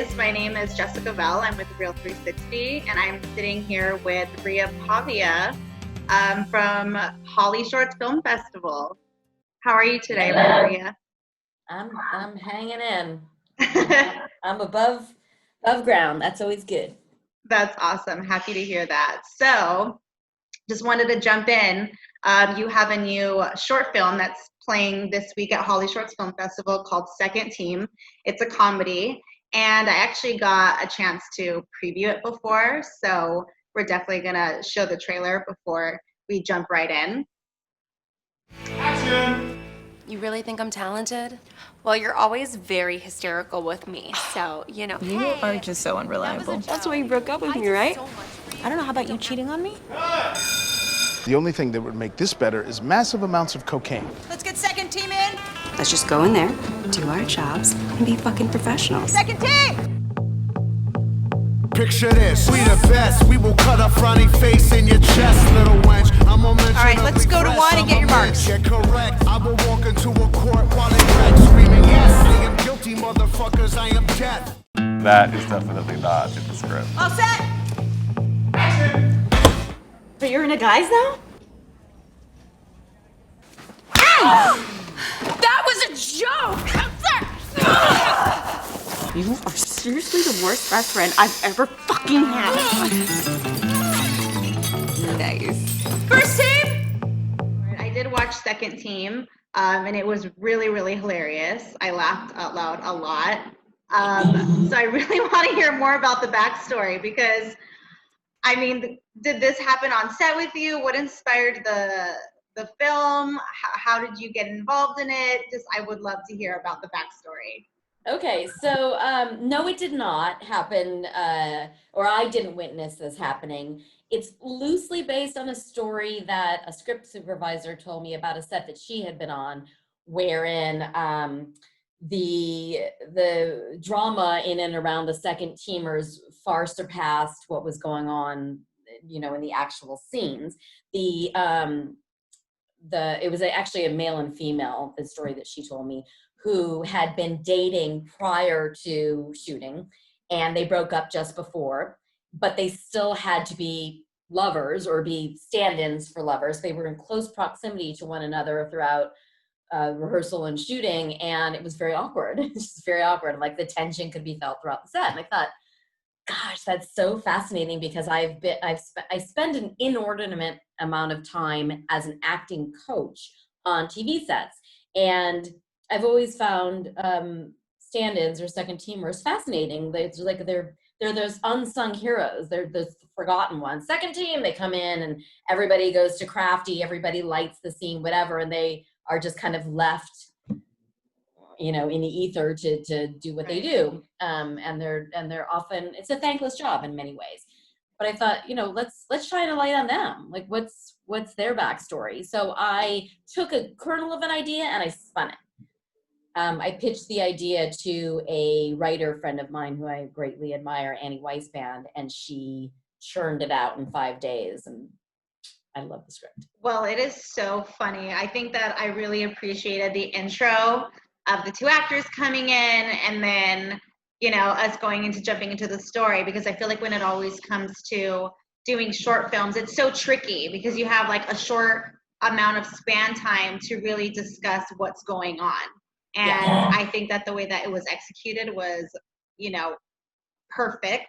guys. My name is Jessica Vell. I'm with Real 360, and I'm sitting here with Ria Pavia from Hollyshorts Film Festival. How are you today, Ria? I'm hanging in. I'm above ground. That's always good. That's awesome. Happy to hear that. So, just wanted to jump in. You have a new short film that's playing this week at Hollyshorts Film Festival called Second Team. It's a comedy, and I actually got a chance to preview it before, so we're definitely going to show the trailer before we jump right in. Action! You really think I'm talented? Well, you're always very hysterical with me, so, you know. You are just so unreliable. That's why you broke up with me, right? I don't know, how about you cheating on me? The only thing that would make this better is massive amounts of cocaine. Let's get second team in. Let's just go in there, do our jobs, and be fucking professionals. Second team! Picture this, we the best. We will cut a frowny face in your chest, little wench. I'm a mention. All right, let's go to one and get your marks. Yeah, correct. I will walk into a court while they wreck, screaming, yes, I am guilty, motherfuckers, I am death. That is definitely not in the script. All set? But you're into guys now? That was a joke! You are seriously the worst best friend I've ever fucking had. Nice. First team! I did watch Second Team, and it was really, really hilarious. I laughed out loud a lot. So I really want to hear more about the backstory because, I mean, did this happen on set with you? What inspired the film? How did you get involved in it? I would love to hear about the backstory. Okay, so no, it did not happen, or I didn't witness this happening. It's loosely based on a story that a script supervisor told me about a set that she had been on, wherein the drama in and around the second teamers far surpassed what was going on, you know, in the actual scenes. It was actually a male and female, the story that she told me, who had been dating prior to shooting, and they broke up just before, but they still had to be lovers or be stand-ins for lovers. They were in close proximity to one another throughout rehearsal and shooting, and it was very awkward. It's just very awkward. Like the tension could be felt throughout the set. And I thought, gosh, that's so fascinating because I spend an inordinate amount of time as an acting coach on TV sets, and I've always found stand-ins or second teamers fascinating. They're those unsung heroes. They're the forgotten ones. Second team, they come in and everybody goes to crafty, everybody lights the scene, whatever, and they are just kind of left, you know, in the ether to do what they do. And they're often, it's a thankless job in many ways. But I thought, you know, let's shine a light on them. Like what's their backstory? So I took a kernel of an idea and I spun it. I pitched the idea to a writer friend of mine who I greatly admire, Annie Weisband, and she churned it out in 5 days, and I love the script. Well, it is so funny. I think that I really appreciated the intro of the two actors coming in and then, you know, us jumping into the story, because I feel like when it always comes to doing short films, it's so tricky because you have like a short amount of span time to really discuss what's going on. And yeah. I think that the way that it was executed was, you know, perfect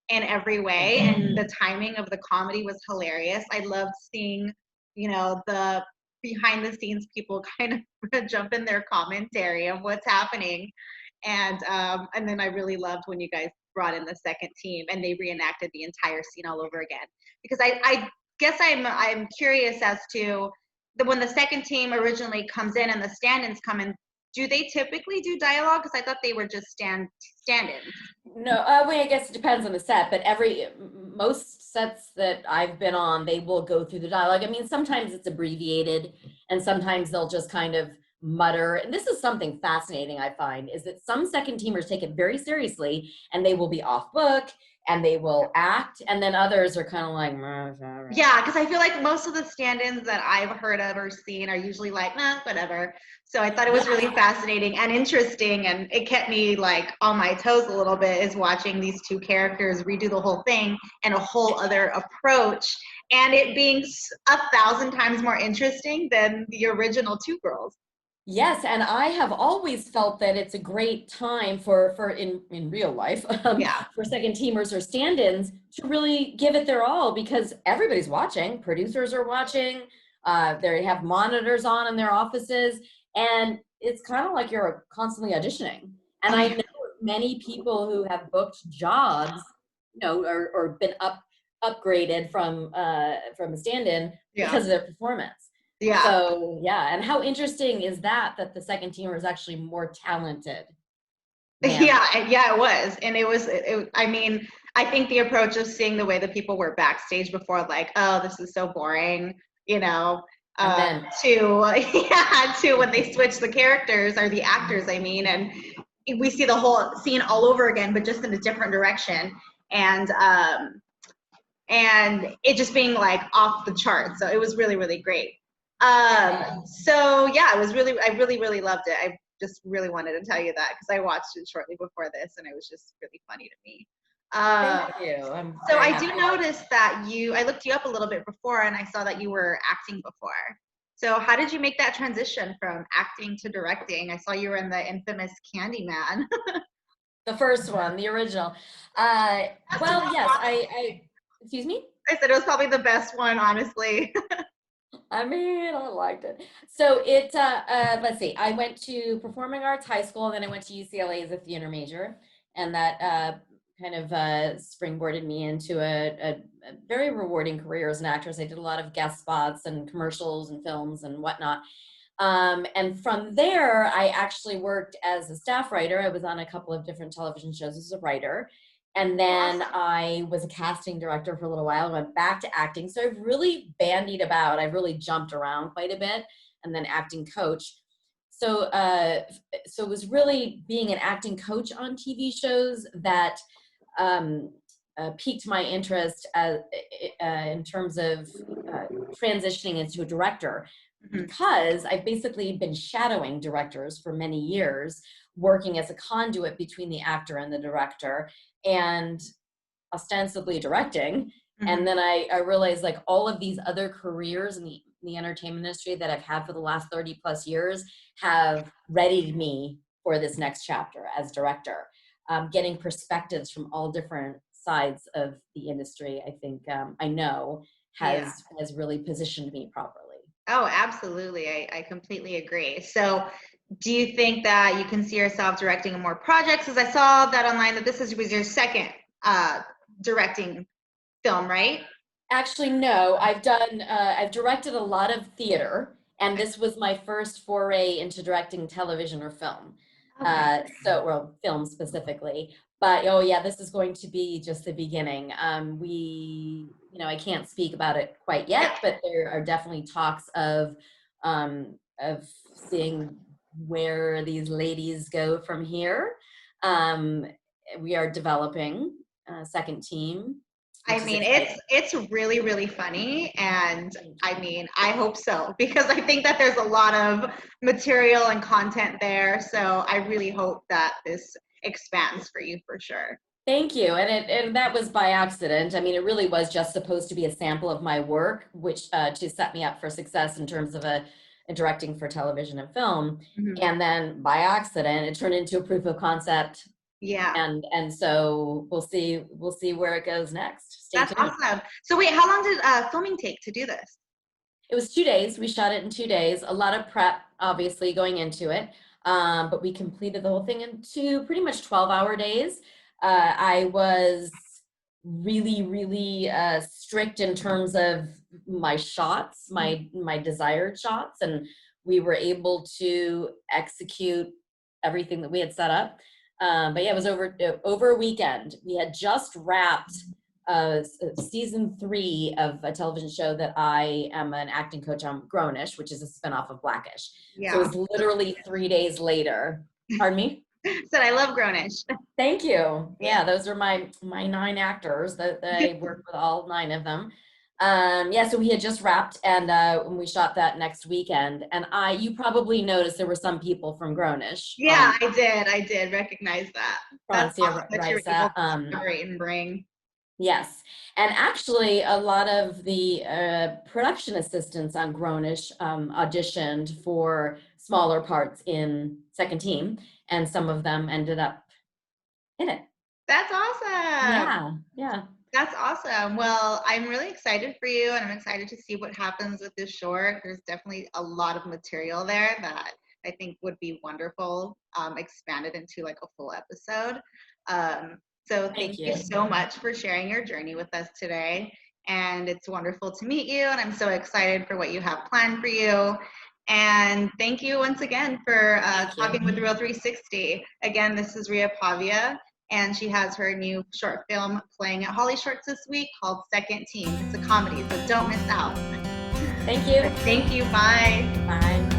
in every way. And the timing of the comedy was hilarious. I loved seeing, you know, the behind the scenes people kind of jump in their commentary of what's happening. And then I really loved when you guys brought in the second team and they reenacted the entire scene all over again. Because I guess I'm curious as to when the second team originally comes in and the stand-ins come in, do they typically do dialogue? Because I thought they were just stand-ins. No, I guess it depends on the set, but most sets that I've been on, they will go through the dialogue. I mean, sometimes it's abbreviated, and sometimes they'll just kind of mutter. And this is something fascinating I find, is that some second teamers take it very seriously and they will be off book and they will act, and then others are kind of like, yeah, because I feel like most of the stand-ins that I've heard of or seen are usually like, nah, whatever. So I thought it was really fascinating and interesting, and it kept me like on my toes a little bit, is watching these two characters redo the whole thing and a whole other approach, and it being 1,000 times more interesting than the original Two Girls. Yes, and I have always felt that it's a great time for in real life for second teamers or stand-ins to really give it their all, because everybody's watching. Producers are watching. They have monitors on in their offices, and it's kind of like you're constantly auditioning. And I know many people who have booked jobs, or been upgraded from a stand-in because of their performance. Yeah. So and how interesting is that the second teamer is actually more talented? Yeah, it was, and it was. I mean, I think the approach of seeing the way that people were backstage before, like, oh, this is so boring, to when they switch the characters or the actors, I mean, and we see the whole scene all over again, but just in a different direction, and it just being like off the charts. So it was really, really great. So yeah, I really, really loved it. I just really wanted to tell you that because I watched it shortly before this, and it was just really funny to me. Thank you. So I do notice that I looked you up a little bit before, and I saw that you were acting before. So how did you make that transition from acting to directing? I saw you were in the infamous Candyman. The first one, the original. Well, yes, I excuse me? I said it was probably the best one, honestly. I mean, I liked it. So let's see, I went to Performing Arts High School, and then I went to UCLA as a theater major, and that kind of springboarded me into a very rewarding career as an actress. I did a lot of guest spots and commercials and films and whatnot. And from there, I actually worked as a staff writer. I was on a couple of different television shows as a writer. And then I was a casting director for a little while, went back to acting. So I've really bandied about. I've really jumped around quite a bit, and then acting coach. So it was really being an acting coach on TV shows that piqued my interest in terms of transitioning into a director, because I've basically been shadowing directors for many years, working as a conduit between the actor and the director, and ostensibly directing. And then I realized, like, all of these other careers in the entertainment industry that I've had for the last 30 plus years have readied me for this next chapter as director. Getting perspectives from all different sides of the industry, I think, I know has really positioned me properly. Oh, absolutely. I completely agree. So do you think that you can see yourself directing more projects? Because I saw that online that this was your second directing film, right? Actually, no. I've directed a lot of theater, and this was my first foray into directing television or film. Okay. Film specifically. But this is going to be just the beginning. I can't speak about it quite yet, but there are definitely talks of seeing where these ladies go from here. We are developing a second team. I mean, it's really, really funny, and I mean, I hope so, because I think that there's a lot of material and content there. So I really hope that this expands for you for sure. Thank you. And that was by accident. I mean, it really was just supposed to be a sample of my work, which to set me up for success in terms of a directing for television and film. And then by accident, it turned into a proof of concept. Yeah. And so we'll see where it goes next. Stay tuned. Awesome. So wait, how long did filming take to do this? It was 2 days. We shot it in 2 days. A lot of prep, obviously, going into it. But we completed the whole thing in pretty much 12-hour days. I was really, really strict in terms of my shots, my desired shots, and we were able to execute everything that we had set up. But yeah, it was over a weekend. We had just wrapped season 3 of a television show that I am an acting coach on, Grownish, which is a spinoff of Blackish. Yeah. So it was literally 3 days later. Pardon me? Said I love Grownish. Thank you. Yeah, those are my 9 actors that I work with, all 9 of them. So we had just wrapped, and we shot that next weekend. And you probably noticed there were some people from Grownish. Yeah, I did recognize that. That's Francia awesome that you're able Raisa, to collaborate and bring. Yes, and actually a lot of the production assistants on Grownish auditioned for smaller parts in second team, and some of them ended up in it. That's awesome. Yeah. That's awesome. Well, I'm really excited for you, and I'm excited to see what happens with this short. There's definitely a lot of material there that I think would be wonderful, expanded into like a full episode. So thank you so much for sharing your journey with us today. And it's wonderful to meet you, and I'm so excited for what you have planned for you. And thank you once again for talking with Real 360. Again, this is Ria Pavia, and she has her new short film playing at Hollyshorts this week called Second Team. It's a comedy, so don't miss out. Thank you. Thank you. Bye. Bye.